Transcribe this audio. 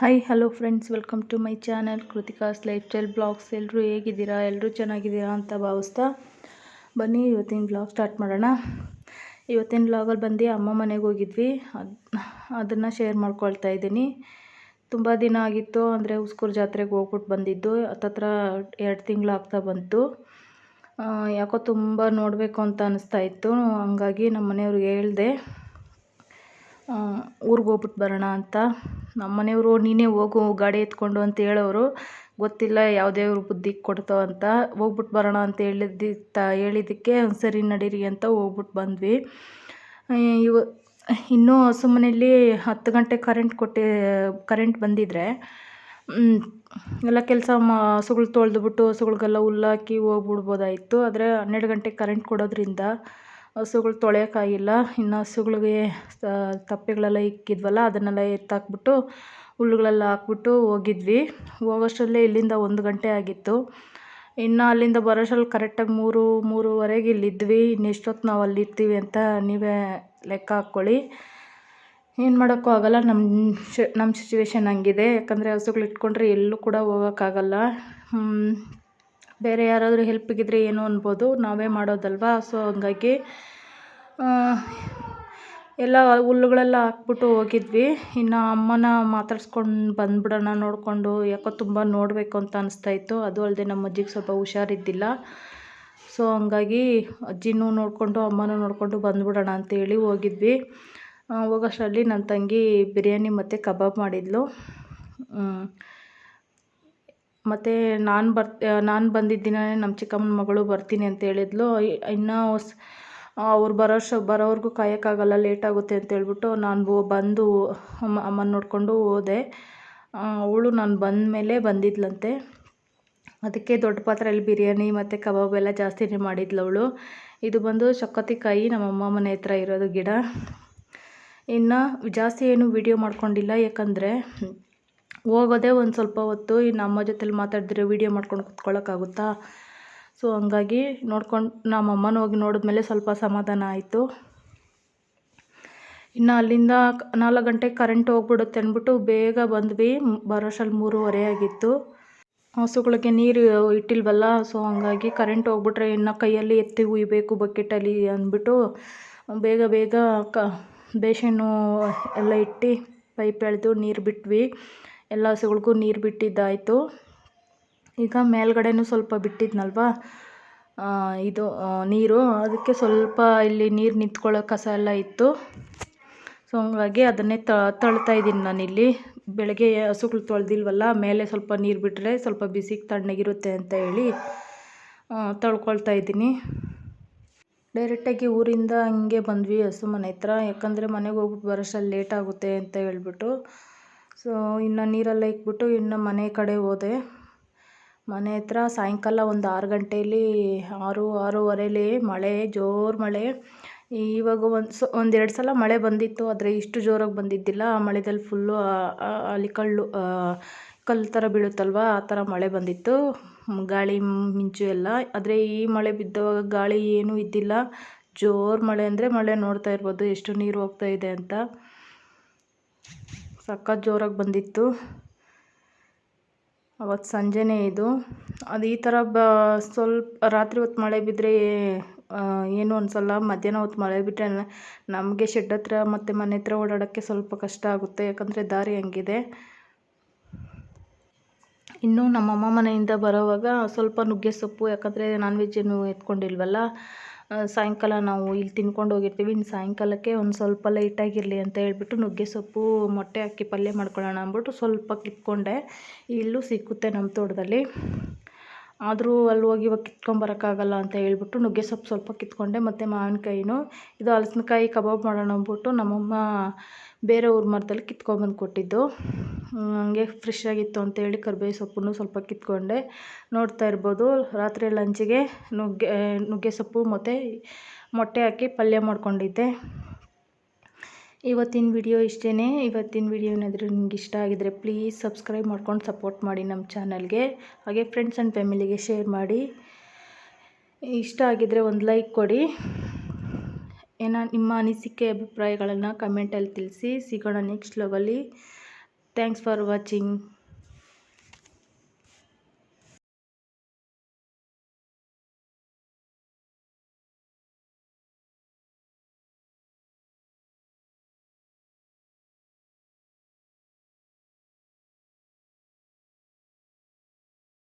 Hi hello friends, welcome to my channel Krithika's lifestyle blogs. ಎಲ್ಲರೂ ಹೇಗಿದ್ದೀರಾ? ಎಲ್ಲರೂ ಚೆನ್ನಾಗಿದ್ದೀರಾ ಅಂತ ಭಾವಿಸ್ತಾ ಬನ್ನಿ ಇವತ್ತಿನ ಬ್ಲಾಗ್ ಸ್ಟಾರ್ಟ್ ಮಾಡೋಣ. ಇವತ್ತಿನ ಬ್ಲಾಗಲ್ಲಿ ಬಂದು ಅಮ್ಮ ಮನೆಗೆ ಹೋಗಿದ್ವಿ, ಅದನ್ನು ಶೇರ್ ಮಾಡ್ಕೊಳ್ತಾ ಇದ್ದೀನಿ. ತುಂಬ ದಿನ ಆಗಿತ್ತು, ಅಂದರೆ ಉಸ್ಕೂರು ಜಾತ್ರೆಗೆ ಹೋಗ್ಬಿಟ್ಟು ಬಂದಿದ್ದು. ಹತ್ತತ್ರ 2 ತಿಂಗಳು ಆಗ್ತಾ ಬಂತು. ಯಾಕೋ ತುಂಬ ನೋಡಬೇಕು ಅಂತ ಅನಿಸ್ತಾ ಇತ್ತು. ಹಂಗಾಗಿ ನಮ್ಮ ಮನೆಯವ್ರಿಗೆ ಹೇಳಿದೆ ಊರಿಗೆ ಹೋಗ್ಬಿಟ್ಟು ಬರೋಣ ಅಂತ. ನಮ್ಮ ಮನೆಯವರು ನೀನೇ ಹೋಗು ಗಾಡಿ ಎತ್ಕೊಂಡು ಅಂತ ಹೇಳೋರು. ಗೊತ್ತಿಲ್ಲ ಯಾವುದೇ ಬುದ್ಧಿ ಕೊಡ್ತೋ ಅಂತ. ಹೋಗ್ಬಿಟ್ಟು ಬರೋಣ ಅಂತ ಹೇಳಿದ್ದಕ್ಕೆ ಸರಿ ನಡೀರಿ ಅಂತ ಹೋಗ್ಬಿಟ್ಟು ಬಂದ್ವಿ. ಇನ್ನೂ ಹಸು ಮನೆಯಲ್ಲಿ 10 ಗಂಟೆ ಕರೆಂಟ್ ಬಂದಿದ್ರೆ ಎಲ್ಲ ಕೆಲಸ ಹಸುಗಳು ತೊಳೆದ್ಬಿಟ್ಟು ಹಸುಗಳಿಗೆಲ್ಲ ಹುಲ್ಲಾಕಿ ಹೋಗ್ಬಿಡ್ಬೋದಾಯಿತು. ಆದರೆ 12 ಗಂಟೆಗೆ ಕರೆಂಟ್ ಕೊಡೋದ್ರಿಂದ ಹಸುಗಳು ತೊಳೆಯೋಕ್ಕಾಗಿಲ್ಲ. ಇನ್ನು ಹಸುಗಳಿಗೆ ತಪ್ಪೆಗಳೆಲ್ಲ ಇಕ್ಕಿದ್ವಲ್ಲ, ಅದನ್ನೆಲ್ಲ ಎತ್ತಾಕ್ಬಿಟ್ಟು ಹುಲ್ಲುಗಳೆಲ್ಲ ಹಾಕ್ಬಿಟ್ಟು ಹೋಗಿದ್ವಿ. ಹೋಗೋಷ್ಟರಲ್ಲೇ ಇಲ್ಲಿಂದ 1 ಗಂಟೆ ಆಗಿತ್ತು. ಇನ್ನು ಅಲ್ಲಿಂದ ಬರೋಷ್ಟರಲ್ಲಿ ಕರೆಕ್ಟಾಗಿ 3:30 ಇಲ್ಲಿದ್ವಿ. ಇನ್ನೆಷ್ಟೊತ್ತು ನಾವು ಅಲ್ಲಿರ್ತೀವಿ ಅಂತ ನೀವೇ ಲೆಕ್ಕ ಹಾಕ್ಕೊಳ್ಳಿ. ಏನು ಮಾಡೋಕ್ಕೂ ಆಗೋಲ್ಲ, ನಮ್ಮ ಸಿಚುವೇಶನ್ ಹಂಗಿದೆ. ಯಾಕಂದರೆ ಹಸುಗಳು ಇಟ್ಕೊಂಡ್ರೆ ಎಲ್ಲೂ ಕೂಡ ಹೋಗೋಕ್ಕಾಗಲ್ಲ. ಬೇರೆ ಯಾರಾದರೂ ಹೆಲ್ಪಿಗಿದ್ರೆ ಏನೋ ಅನ್ಬೋದು, ನಾವೇ ಮಾಡೋದಲ್ವ. ಸೊ ಹಂಗಾಗಿ ಎಲ್ಲ ಹುಲ್ಲುಗಳೆಲ್ಲ ಹಾಕ್ಬಿಟ್ಟು ಹೋಗಿದ್ವಿ. ಇನ್ನು ಅಮ್ಮನ ಮಾತಾಡ್ಸ್ಕೊಂಡು ಬಂದ್ಬಿಡೋಣ ನೋಡಿಕೊಂಡು. ಯಾಕೋ ತುಂಬ ನೋಡಬೇಕು ಅಂತ ಅನಿಸ್ತಾಯಿತ್ತು. ಅದು ಅಲ್ಲದೆ ನಮ್ಮ ಅಜ್ಜಿಗೆ ಸ್ವಲ್ಪ ಹುಷಾರಿದ್ದಿಲ್ಲ. ಸೊ ಹಂಗಾಗಿ ಅಜ್ಜಿನೂ ನೋಡಿಕೊಂಡು ಅಮ್ಮನೂ ನೋಡಿಕೊಂಡು ಬಂದ್ಬಿಡೋಣ ಅಂತೇಳಿ ಹೋಗಿದ್ವಿ. ಹೋಗೋಷ್ಟರಲ್ಲಿ ನನ್ನ ತಂಗಿ ಬಿರಿಯಾನಿ ಮತ್ತು ಕಬಾಬ್ ಮಾಡಿದ್ಲು. ಮತ್ತು ನಾನು ಬಂದಿದ್ದ ದಿನವೇ ನಮ್ಮ ಚಿಕ್ಕಮ್ಮನ ಮಗಳು ಬರ್ತೀನಿ ಅಂತ ಹೇಳಿದ್ಲು. ಇನ್ನೂ ಅವ್ರು ಬರೋವರೆಗೂ ಕಾಯೋಕ್ಕಾಗಲ್ಲ, ಲೇಟಾಗುತ್ತೆ ಅಂತ ಹೇಳ್ಬಿಟ್ಟು ನಾನು ಬಂದು ಅಮ್ಮನ ನೋಡಿಕೊಂಡು ಹೋದೆ. ಅವಳು ನಾನು ಬಂದ ಮೇಲೆ ಬಂದಿದ್ಲಂತೆ. ಅದಕ್ಕೆ ದೊಡ್ಡ ಪಾತ್ರೆಯಲ್ಲಿ ಬಿರಿಯಾನಿ ಮತ್ತು ಕಬಾಬ್ ಎಲ್ಲ ಜಾಸ್ತಿನೇ ಮಾಡಿದ್ಲು ಅವಳು. ಇದು ಬಂದು ಚಕ್ಕತ್ತಿಕಾಯಿ, ನಮ್ಮಮ್ಮ ಮನೆ ಹತ್ರ ಇರೋದು ಗಿಡ. ಇನ್ನು ಜಾಸ್ತಿ ಏನು ವೀಡಿಯೋ ಮಾಡ್ಕೊಂಡಿಲ್ಲ, ಯಾಕಂದರೆ ಹೋಗೋದೇ ಒಂದು ಸ್ವಲ್ಪ ಹೊತ್ತು. ಇನ್ನು ಅಮ್ಮ ಜೊತೆಲಿ ಮಾತಾಡಿದ್ರೆ ವೀಡಿಯೋ ಮಾಡ್ಕೊಂಡು ಕೂತ್ಕೊಳ್ಳೋಕ್ಕಾಗುತ್ತಾ? ಸೊ ಹಂಗಾಗಿ ನಮ್ಮಮ್ಮನ ಹೋಗಿ ನೋಡಿದ್ಮೇಲೆ ಸ್ವಲ್ಪ ಸಮಾಧಾನ ಆಯಿತು. ಇನ್ನು ಅಲ್ಲಿಂದ 4 ಗಂಟೆಗೆ ಕರೆಂಟ್ ಹೋಗ್ಬಿಡುತ್ತೆ ಅಂದ್ಬಿಟ್ಟು ಬೇಗ ಬಂದ್ವಿ. ಬರೋಷ್ಟರಲ್ಲಿ 3:30 ಆಗಿತ್ತು. ಹಸುಗಳಿಗೆ ನೀರು ಇಟ್ಟಿಲ್ವಲ್ಲ, ಸೊ ಹಂಗಾಗಿ ಕರೆಂಟ್ ಹೋಗ್ಬಿಟ್ರೆ ಇನ್ನು ಕೈಯಲ್ಲಿ ಎತ್ತಿ ಉಯ್ಬೇಕು ಬಕೆಟಲ್ಲಿ ಅಂದ್ಬಿಟ್ಟು ಬೇಗ ಬೇಷನ್ನು ಎಲ್ಲ ಇಟ್ಟು ಪೈಪ್ ಎಳೆದು ನೀರು ಬಿಟ್ವಿ. ಎಲ್ಲ ಹಸುಗಳಿಗೂ ನೀರು ಬಿಟ್ಟಿದ್ದಾಯಿತು. ಈಗ ಮೇಲ್ಗಡೆನೂ ಸ್ವಲ್ಪ ಬಿಟ್ಟಿದ್ನಲ್ವ ಇದು ನೀರು, ಅದಕ್ಕೆ ಸ್ವಲ್ಪ ಇಲ್ಲಿ ನೀರು ನಿಂತ್ಕೊಳ್ಳೋ ಕಸ ಎಲ್ಲ ಇತ್ತು. ಸೊ ಹಂಗಾಗಿ ಅದನ್ನೇ ತಳ್ತಾ ಇದ್ದೀನಿ ನಾನಿಲ್ಲಿ. ಬೆಳಗ್ಗೆ ಹಸುಗಳು ತೊಳೆದಿಲ್ವಲ್ಲ, ಮೇಲೆ ಸ್ವಲ್ಪ ನೀರು ಬಿಟ್ಟರೆ ಸ್ವಲ್ಪ ಬಿಸಿಗೆ ತಣ್ಣಗಿರುತ್ತೆ ಅಂತ ಹೇಳಿ ತೊಳ್ಕೊಳ್ತಾ ಇದ್ದೀನಿ. ಡೈರೆಕ್ಟಾಗಿ ಊರಿಂದ ಹಂಗೆ ಬಂದ್ವಿ ಹಸು ಮನೆ ಹತ್ರ. ಯಾಕಂದರೆ ಮನೆಗೆ ಹೋಗ್ಬಿಟ್ಟು ಬರೋಷ್ಟರಲ್ಲಿ ಲೇಟ್ ಆಗುತ್ತೆ ಅಂತ ಹೇಳ್ಬಿಟ್ಟು. ಸೊ ಇನ್ನು ನೀರೆಲ್ಲ ಇಕ್ಬಿಟ್ಟು ಇನ್ನು ಮನೆ ಕಡೆ ಹೋದೆ. ಮನೆ ಹತ್ರ ಸಾಯಂಕಾಲ ಒಂದು 6 ಗಂಟೆಯಲ್ಲಿ 6:30 ಮಳೆ, ಜೋರು ಮಳೆ. ಇವಾಗ ಒಂದೆರಡು ಸಲ ಮಳೆ ಬಂದಿತ್ತು, ಆದರೆ ಇಷ್ಟು ಜೋರಾಗಿ ಬಂದಿದ್ದಿಲ್ಲ. ಆ ಮಳೆದಲ್ಲಿ ಫುಲ್ಲು ಕಲ್ಲು ಥರ ಬೀಳುತ್ತಲ್ವ, ಆ ಥರ ಮಳೆ ಬಂದಿತ್ತು, ಗಾಳಿ ಮಿಂಚು ಎಲ್ಲ. ಆದರೆ ಈ ಮಳೆ ಬಿದ್ದಾಗ ಗಾಳಿ ಏನೂ ಇದ್ದಿಲ್ಲ. ಜೋರು ಮಳೆ ಅಂದರೆ ಮಳೆ, ನೋಡ್ತಾ ಇರ್ಬೋದು ಎಷ್ಟು ನೀರು ಹೋಗ್ತಾ ಇದೆ ಅಂತ. ಸಖತ್ ಜೋರಾಗಿ ಬಂದಿತ್ತು. ಅವತ್ತು ಸಂಜೆನೇ ಇದು. ಅದು ಈ ಥರ ಸ್ವಲ್ಪ ರಾತ್ರಿ ಹೊತ್ತು ಮಳೆ ಬಿದ್ದರೆ ಏನೂ ಅನಿಸಲ್ಲ. ಮಧ್ಯಾಹ್ನ ಹೊತ್ತು ಮಳೆ ಬಿಟ್ಟರೆ ನಮಗೆ ಶೆಡ್ ಹತ್ರ ಮತ್ತು ಮನೆ ಹತ್ರ ಓಡಾಡೋಕ್ಕೆ ಸ್ವಲ್ಪ ಕಷ್ಟ ಆಗುತ್ತೆ, ಯಾಕಂದರೆ ದಾರಿ ಹಂಗಿದೆ. ಇನ್ನು ನಮ್ಮಮ್ಮ ಮನೆಯಿಂದ ಬರೋವಾಗ ಸ್ವಲ್ಪ ನುಗ್ಗೆ ಸೊಪ್ಪು, ಯಾಕಂದರೆ ನಾನ್ ವೆಜ್ ಏನು ಎತ್ಕೊಂಡಿಲ್ವಲ್ಲ, ಸಾಯಂಕಾಲ ನಾವು ಇಲ್ಲಿ ತಿನ್ಕೊಂಡು ಹೋಗಿರ್ತೀವಿ. ಇನ್ನು ಸಾಯಂಕಾಲಕ್ಕೆ ಒಂದು ಸ್ವಲ್ಪ ಲೈಟಾಗಿರಲಿ ಅಂತ ಹೇಳ್ಬಿಟ್ಟು ನುಗ್ಗೆ ಸೊಪ್ಪು ಮೊಟ್ಟೆ ಹಾಕಿ ಪಲ್ಯ ಮಾಡ್ಕೊಳ್ಳೋಣ ಅಂದ್ಬಿಟ್ಟು ಸ್ವಲ್ಪ ಕಿತ್ಕೊಂಡೆ. ಇಲ್ಲೂ ಸಿಕ್ಕುತ್ತೆ ನಮ್ಮ ತೋಟದಲ್ಲಿ. ಆದರೂ ಅಲ್ಲಿ ಹೋಗಿ ಇವಾಗ ಕಿತ್ಕೊಂಬರೋಕ್ಕಾಗಲ್ಲ ಅಂತ ಹೇಳ್ಬಿಟ್ಟು ನುಗ್ಗೆ ಸೊಪ್ಪು ಸ್ವಲ್ಪ ಕಿತ್ಕೊಂಡೆ. ಮತ್ತು ಮಾವಿನಕಾಯಿನೂ, ಇದು ಹಲಸಿನಕಾಯಿ ಕಬಾಬ್ ಮಾಡೋಣ ಅಂದ್ಬಿಟ್ಟು ನಮ್ಮಮ್ಮ ಬೇರೆ ಊರ ಮರದಲ್ಲಿ ಕಿತ್ಕೊಂಬಂದು ಕೊಟ್ಟಿದ್ದು. ಹಂಗೆ ಫ್ರೆಶ್ ಆಗಿತ್ತು ಅಂತೇಳಿ ಕರಿಬೇವು ಸೊಪ್ಪನ್ನು ಸ್ವಲ್ಪ ಕಿತ್ಕೊಂಡೆ. ನೋಡ್ತಾ ಇರ್ಬೋದು, ರಾತ್ರಿ ಲಂಚಿಗೆ ನುಗ್ಗೆ ಸೊಪ್ಪು ಮತ್ತು ಮೊಟ್ಟೆ ಹಾಕಿ ಪಲ್ಯ ಮಾಡ್ಕೊಂಡಿದ್ದೆ. ಇವತ್ತಿನ ವಿಡಿಯೋ ಇಷ್ಟೇ. ಇವತ್ತಿನ ವಿಡಿಯೋ ಏನಾದರೂ ನಿಮ್ಗೆ ಇಷ್ಟ ಆಗಿದರೆ ಪ್ಲೀಸ್ ಸಬ್ಸ್ಕ್ರೈಬ್ ಮಾಡ್ಕೊಂಡು ಸಪೋರ್ಟ್ ಮಾಡಿ ನಮ್ಮ ಚಾನಲ್ಗೆ. ಹಾಗೆ ಫ್ರೆಂಡ್ಸ್ ಆ್ಯಂಡ್ ಫ್ಯಾಮಿಲಿಗೆ ಶೇರ್ ಮಾಡಿ. ಇಷ್ಟ ಆಗಿದರೆ ಒಂದು ಲೈಕ್ ಕೊಡಿ. ನಿಮ್ಮ ಅನಿಸಿಕೆ ಅಭಿಪ್ರಾಯಗಳನ್ನು ಕಮೆಂಟಲ್ಲಿ ತಿಳಿಸಿ. ಸಿಗೋಣ ನೆಕ್ಸ್ಟ್ ವ್ಲಾಗಲ್ಲಿ. Thanks for watching.